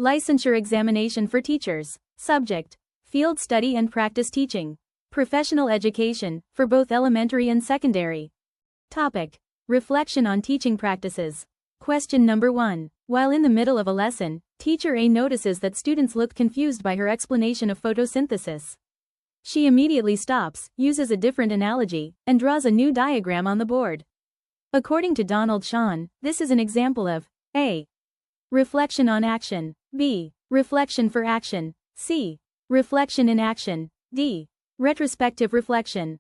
Licensure Examination for Teachers. Subject: Field Study and Practice Teaching. Professional Education, for both elementary and secondary. Topic: Reflection on Teaching Practices. Question number 1. While in the middle of a lesson, Teacher A notices that students look confused by her explanation of photosynthesis. She immediately stops, uses a different analogy, and draws a new diagram on the board. According to Donald Schön, this is an example of A. Reflection on action. B. Reflection for action. C. Reflection in action. D. Retrospective reflection.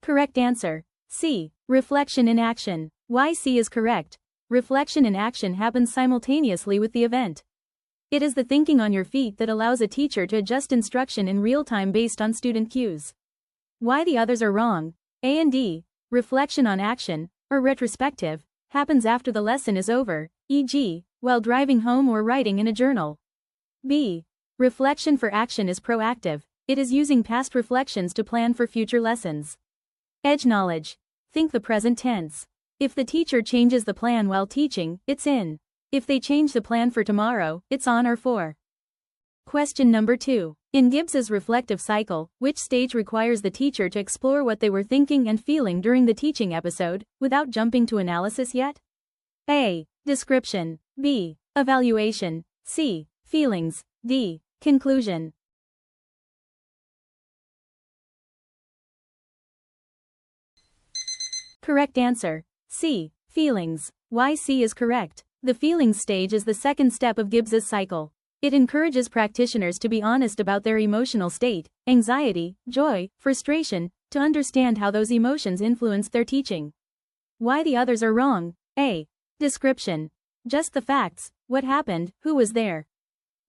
Correct answer: C. Reflection in action. Why C is correct? Reflection in action happens simultaneously with the event. It is the thinking on your feet that allows a teacher to adjust instruction in real time based on student cues. Why the others are wrong? A and D. Reflection on action, or retrospective, happens after the lesson is over, e.g., while driving home or writing in a journal. B. Reflection for action is proactive. It is using past reflections to plan for future lessons. Edge knowledge. Think the present tense. If the teacher changes the plan while teaching, it's in. If they change the plan for tomorrow, it's on or for. Question number 2. In Gibbs's reflective cycle, which stage requires the teacher to explore what they were thinking and feeling during the teaching episode, without jumping to analysis yet? A. Description. B. Evaluation. C. Feelings. D. Conclusion. Correct answer: C. Feelings. Why C is correct? The feelings stage is the second step of Gibbs's cycle. It encourages practitioners to be honest about their emotional state, anxiety, joy, frustration, to understand how those emotions influenced their teaching. Why the others are wrong? A. Description. Just the facts, what happened, who was there.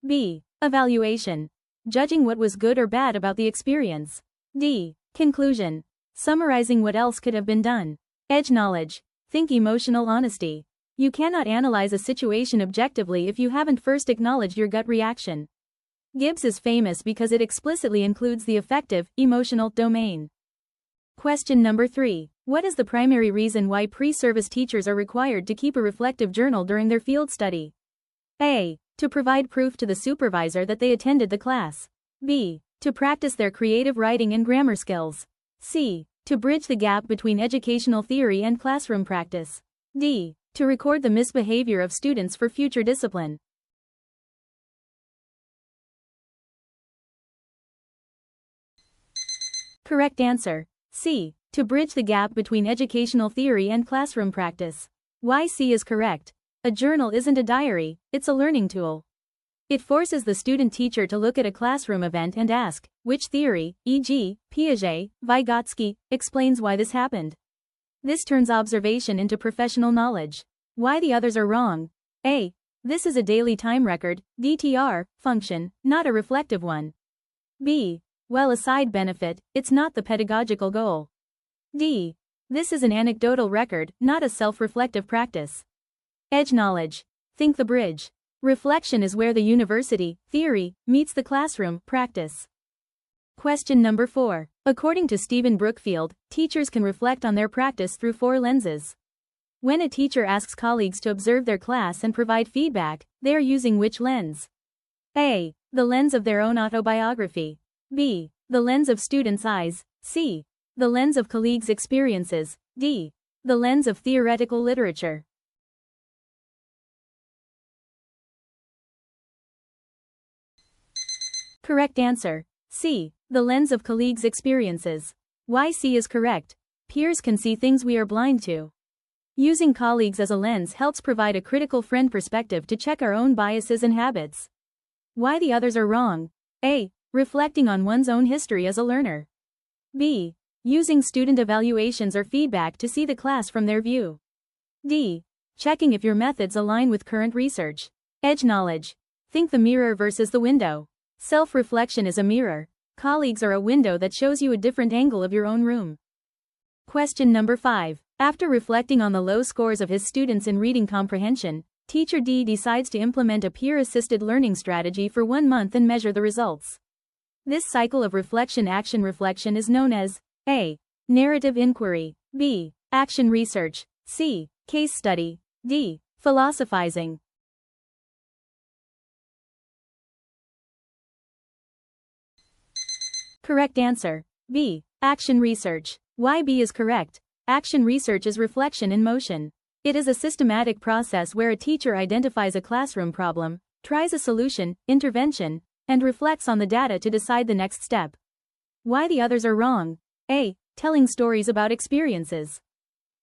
B. Evaluation. Judging what was good or bad about the experience. D. Conclusion. Summarizing what else could have been done. Edge knowledge. Think emotional honesty. You cannot analyze a situation objectively if you haven't first acknowledged your gut reaction. Gibbs is famous because it explicitly includes the affective, emotional domain. Question number 3. What is the primary reason why pre-service teachers are required to keep a reflective journal during their field study? A. To provide proof to the supervisor that they attended the class. B. To practice their creative writing and grammar skills. C. To bridge the gap between educational theory and classroom practice. D. To record the misbehavior of students for future discipline. Correct answer: C. To bridge the gap between educational theory and classroom practice. Why C is correct? A journal isn't a diary, it's a learning tool. It forces the student-teacher to look at a classroom event and ask, which theory, e.g., Piaget, Vygotsky, explains why this happened. This turns observation into professional knowledge. Why the others are wrong? A. This is a daily time record, DTR, function, not a reflective one. B. Well, a side benefit, it's not the pedagogical goal. D. This is an anecdotal record, not a self-reflective practice. Edge knowledge. Think the bridge. Reflection is where the university, theory, meets the classroom, practice. Question number 4. According to Stephen Brookfield, teachers can reflect on their practice through 4 lenses. When a teacher asks colleagues to observe their class and provide feedback, they are using which lens? A. The lens of their own autobiography. B. The lens of students' eyes. C. The lens of colleagues' experiences. D. The lens of theoretical literature. Correct answer: C. The lens of colleagues' experiences. Why C is correct? Peers can see things we are blind to. Using colleagues as a lens helps provide a critical friend perspective to check our own biases and habits. Why the others are wrong? A. Reflecting on one's own history as a learner. B. Using student evaluations or feedback to see the class from their view. D. Checking if your methods align with current research. Edge knowledge. Think the mirror versus the window. Self-reflection is a mirror. Colleagues are a window that shows you a different angle of your own room. Question number 5. After reflecting on the low scores of his students in reading comprehension, Teacher D decides to implement a peer-assisted learning strategy for 1 month and measure the results. This cycle of reflection-action reflection is known as A. Narrative inquiry. B. Action research. C. Case study. D. Philosophizing. Correct answer. B. Action research. Why B is correct. Action research is reflection in motion. It is a systematic process where a teacher identifies a classroom problem, tries a solution, intervention, and reflects on the data to decide the next step. Why the others are wrong. A. Telling stories about experiences.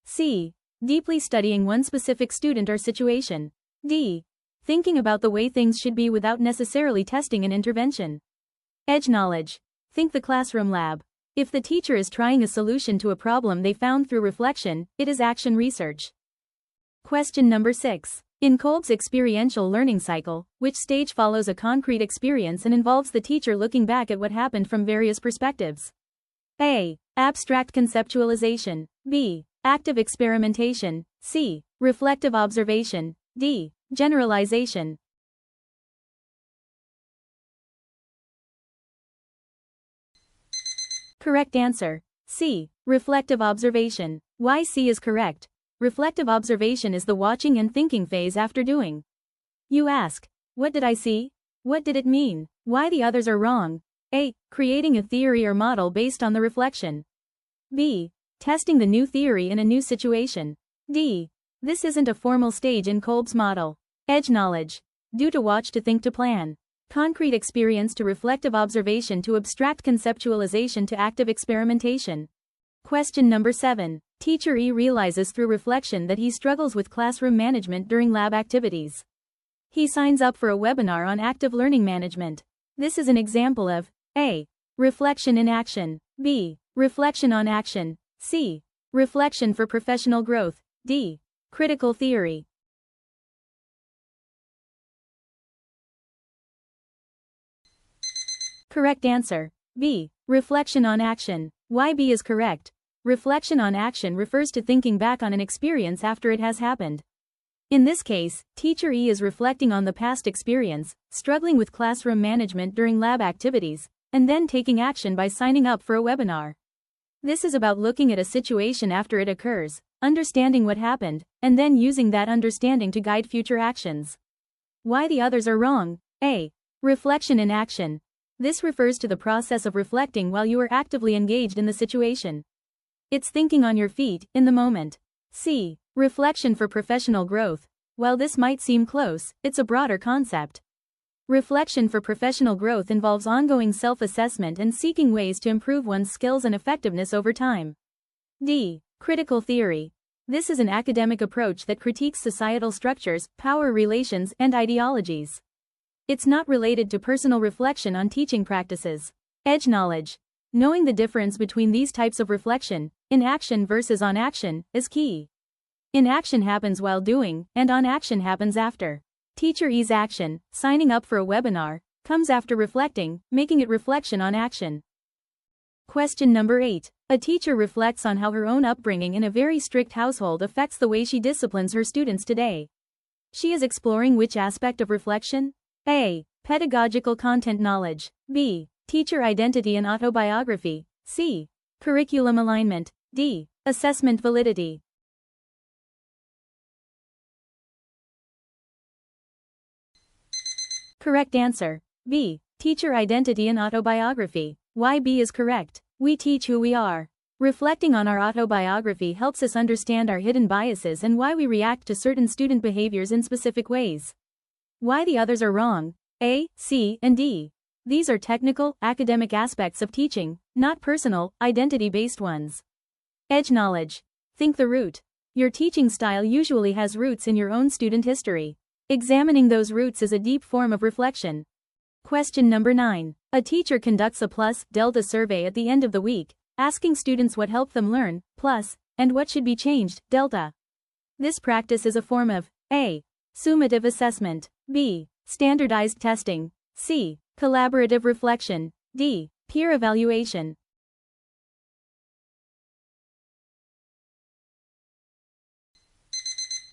C. Deeply studying one specific student or situation. D. Thinking about the way things should be without necessarily testing an intervention. Edge knowledge. Think the classroom lab. If the teacher is trying a solution to a problem they found through reflection, it is action research. Question number 6. In Kolb's experiential learning cycle, which stage follows a concrete experience and involves the teacher looking back at what happened from various perspectives? A. Abstract conceptualization. B. Active experimentation. C. Reflective observation. D. Generalization. Correct answer. C. Reflective observation. Why C is correct. Reflective observation is the watching and thinking phase after doing. You ask, what did I see? What did it mean? Why the others are wrong? A. Creating a theory or model based on the reflection. B. Testing the new theory in a new situation. D. This isn't a formal stage in Kolb's model. Edge knowledge. Do to watch to think to plan. Concrete experience to reflective observation to abstract conceptualization to active experimentation. Question number 7. Teacher E realizes through reflection that he struggles with classroom management during lab activities. He signs up for a webinar on active learning management. This is an example of A. Reflection in action. B. Reflection on action. C. Reflection for professional growth. D. Critical theory. Correct answer. B. Reflection on action. Why B is correct. Reflection on action refers to thinking back on an experience after it has happened. In this case, Teacher E is reflecting on the past experience, struggling with classroom management during lab activities, and then taking action by signing up for a webinar. This is about looking at a situation after it occurs, understanding what happened, and then using that understanding to guide future actions. Why the others are wrong. A. Reflection in action. This refers to the process of reflecting while you are actively engaged in the situation. It's thinking on your feet, in the moment. C. Reflection for professional growth. While this might seem close, it's a broader concept. Reflection for professional growth involves ongoing self-assessment and seeking ways to improve one's skills and effectiveness over time. D. Critical theory. This is an academic approach that critiques societal structures, power relations, and ideologies. It's not related to personal reflection on teaching practices. Edge knowledge. Knowing the difference between these types of reflection, in action versus on action, is key. In action happens while doing, and on action happens after. Teacher E's action, signing up for a webinar, comes after reflecting, making it reflection on action. Question number 8. A teacher reflects on how her own upbringing in a very strict household affects the way she disciplines her students today. She is exploring which aspect of reflection? A. Pedagogical content knowledge. B. Teacher identity and autobiography. C. Curriculum alignment. D. Assessment validity. Correct answer. B. Teacher identity and autobiography. Why B is correct. We teach who we are. Reflecting on our autobiography helps us understand our hidden biases and why we react to certain student behaviors in specific ways. Why the others are wrong. A, C, and D. These are technical, academic aspects of teaching, not personal, identity-based ones. Edge knowledge. Think the root. Your teaching style usually has roots in your own student history. Examining those roots is a deep form of reflection. Question number 9. A teacher conducts a plus-delta survey at the end of the week, asking students what helped them learn, plus, and what should be changed, delta. This practice is a form of A. Summative assessment. B. Standardized testing. C. Collaborative reflection. D. Peer evaluation.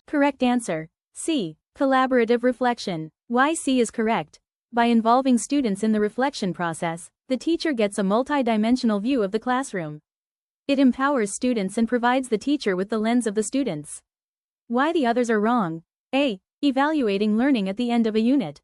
Correct answer. C. Collaborative reflection. Why C is correct. By involving students in the reflection process, the teacher gets a multi-dimensional view of the classroom. It empowers students and provides the teacher with the lens of the students. Why the others are wrong. A. Evaluating learning at the end of a unit.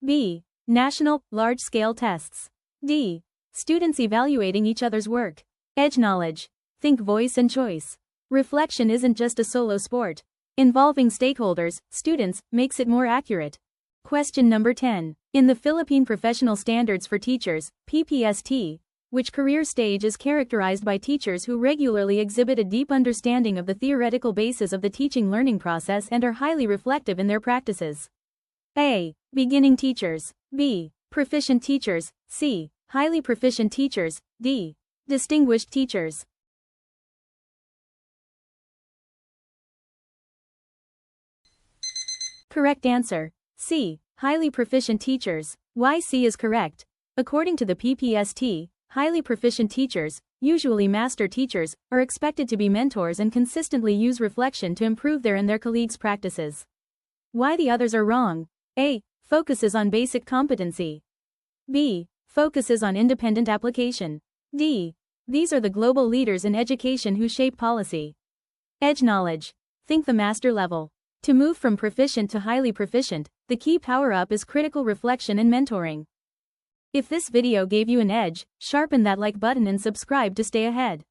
B. National, large-scale tests. D. Students evaluating each other's work. Edge knowledge. Think voice and choice. Reflection isn't just a solo sport. Involving stakeholders, students, makes it more accurate. Question number 10. In the Philippine Professional Standards for Teachers, PPST, which career stage is characterized by teachers who regularly exhibit a deep understanding of the theoretical basis of the teaching learning process and are highly reflective in their practices? A. Beginning teachers. B. Proficient teachers. C. Highly proficient teachers. D. Distinguished teachers. Correct answer. C. Highly proficient teachers. Why C is correct? According to the PPST, highly proficient teachers, usually master teachers, are expected to be mentors and consistently use reflection to improve their and their colleagues' practices. Why the others are wrong? A. Focuses on basic competency. B. Focuses on independent application. D. These are the global leaders in education who shape policy. Edge knowledge. Think the master level. To move from proficient to highly proficient, the key power-up is critical reflection and mentoring. If this video gave you an edge, sharpen that like button and subscribe to stay ahead.